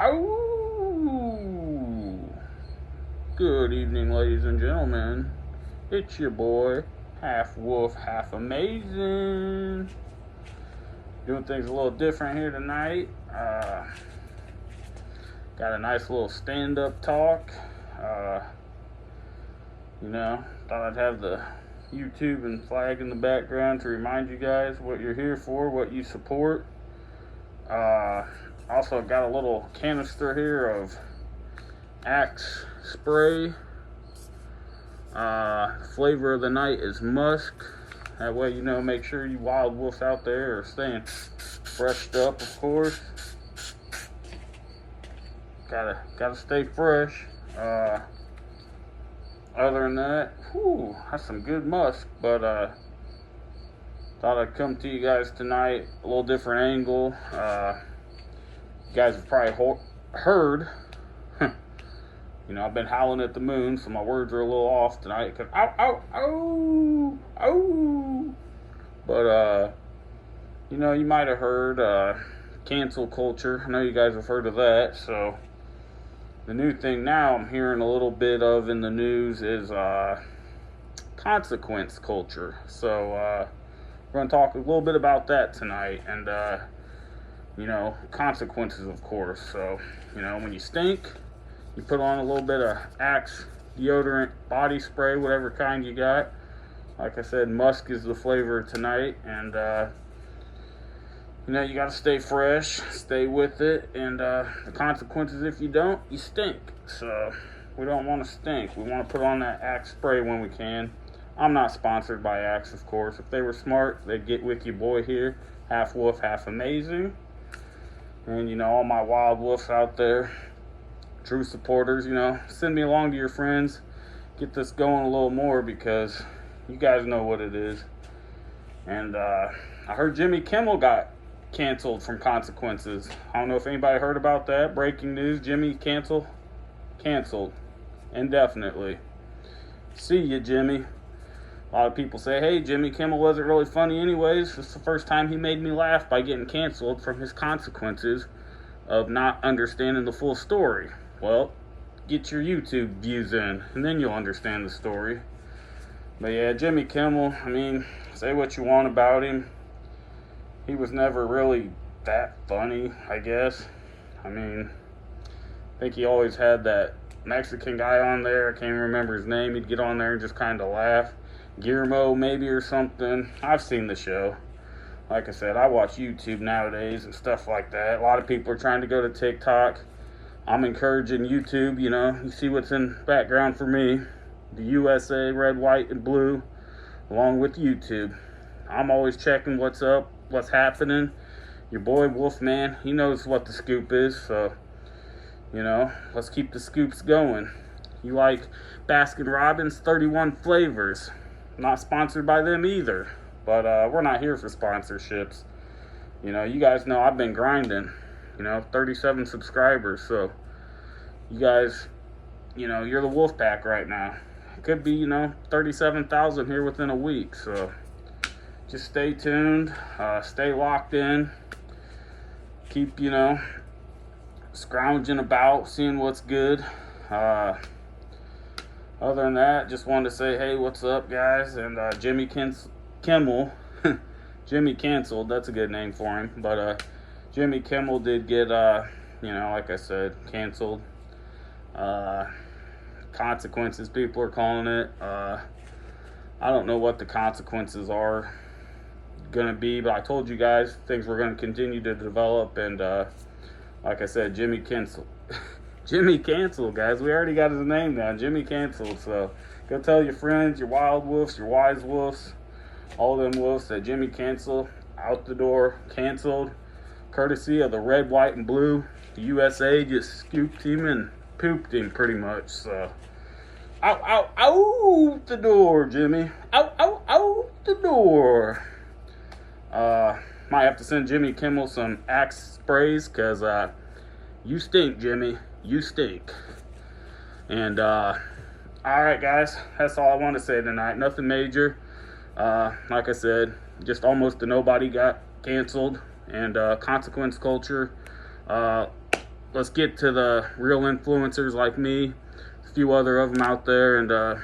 Ow! Good evening, ladies and gentlemen. It's your boy, half wolf, half amazing. Doing things a little different here tonight. Got a nice little stand-up talk. Thought I'd have the YouTube and flag in the background to remind you guys what you're here for, what you support. Also got a little canister here of Axe spray. Flavor of the night is musk. That way, make sure you wild wolves out there are staying freshed up, of course. Gotta stay fresh. Other than that, that's some good musk. But thought I'd come to you guys tonight, a little different angle. You guys have probably heard. I've been howling at the moon, so my words are a little off tonight. Cause ow, ow, ow, ow. But you might have heard cancel culture. I know you guys have heard of that. So the new thing now I'm hearing a little bit of in the news is consequence culture. So we're going to talk a little bit about that tonight, and consequences, of course. So when you stink, you put on a little bit of Axe deodorant, body spray, whatever kind you got. Like I said, musk is the flavor tonight, and you got to stay fresh, stay with it, and the consequences, if you don't, you stink. So we don't want to stink. We want to put on that Axe spray when we can. I'm not sponsored by Axe, of course. If they were smart, they'd get with your boy here, half wolf, half amazing. And all my wild wolves out there, true supporters, send me along to your friends. Get this going a little more, because you guys know what it is. And I heard Jimmy Kimmel got canceled from consequences. I don't know if anybody heard about that. Breaking news: Jimmy canceled indefinitely. See ya, Jimmy. A lot of people say, hey, Jimmy Kimmel wasn't really funny anyways. It's the first time he made me laugh by getting canceled from his consequences of not understanding the full story. Well, get your YouTube views in, and then you'll understand the story. But yeah, Jimmy Kimmel, say what you want about him. He was never really that funny, I guess. I think he always had that Mexican guy on there. I can't remember his name. He'd get on there and just kind of laugh. Guillermo, maybe, or something. I've seen the show. Like I said, I watch YouTube nowadays and stuff like that. A lot of people are trying to go to TikTok. I'm encouraging YouTube, you see what's in the background for me. The USA, red, white, and blue, along with YouTube. I'm always checking what's up, what's happening. Your boy Wolfman, he knows what the scoop is, so, let's keep the scoops going. You like Baskin-Robbins 31 flavors. Not sponsored by them either, but we're not here for sponsorships. You guys know I've been grinding, 37 subscribers, so you guys, you're the wolf pack right now. It could be, 37,000 here within a week, so just stay tuned, stay locked in, keep, scrounging about, seeing what's good. Other than that, just wanted to say, hey, what's up, guys? And Jimmy Kimmel, Jimmy canceled, that's a good name for him, but Jimmy Kimmel did get, like I said, canceled. Consequences, people are calling it. I don't know what the consequences are gonna be, but I told you guys things were gonna continue to develop, and like I said, Jimmy canceled. Jimmy canceled, guys. We already got his name down. Jimmy canceled. So go tell your friends, your wild wolves, your wise wolves, all them wolves that Jimmy canceled. Out the door, canceled. Courtesy of the red, white, and blue. The USA just scooped him and pooped him pretty much. So out the door, Jimmy. Out the door. Might have to send Jimmy Kimmel some Axe sprays, because you stink, Jimmy. You stink. And alright, guys, that's all I want to say tonight. Nothing major. Like I said, just almost a nobody got canceled. And consequence culture, let's get to the real influencers like me, a few other of them out there, and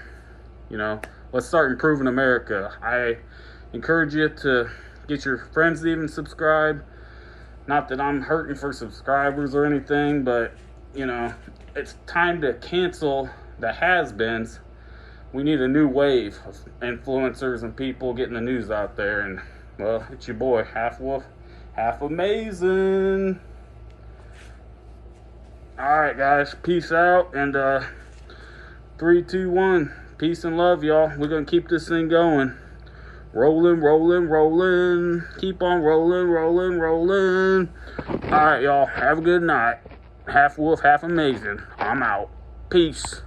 let's start improving America. I encourage you to get your friends to even subscribe. Not that I'm hurting for subscribers or anything, but it's time to cancel the has-beens. We need a new wave of influencers and people getting the news out there. And, well, it's your boy, half wolf, half amazing. Alright, guys, peace out. And 3, 2, 1, peace and love, y'all. We're going to keep this thing going. Rolling, rolling, rolling. Keep on rolling, rolling, rolling. Alright, y'all, have a good night. Half wolf, half amazing. I'm out. Peace.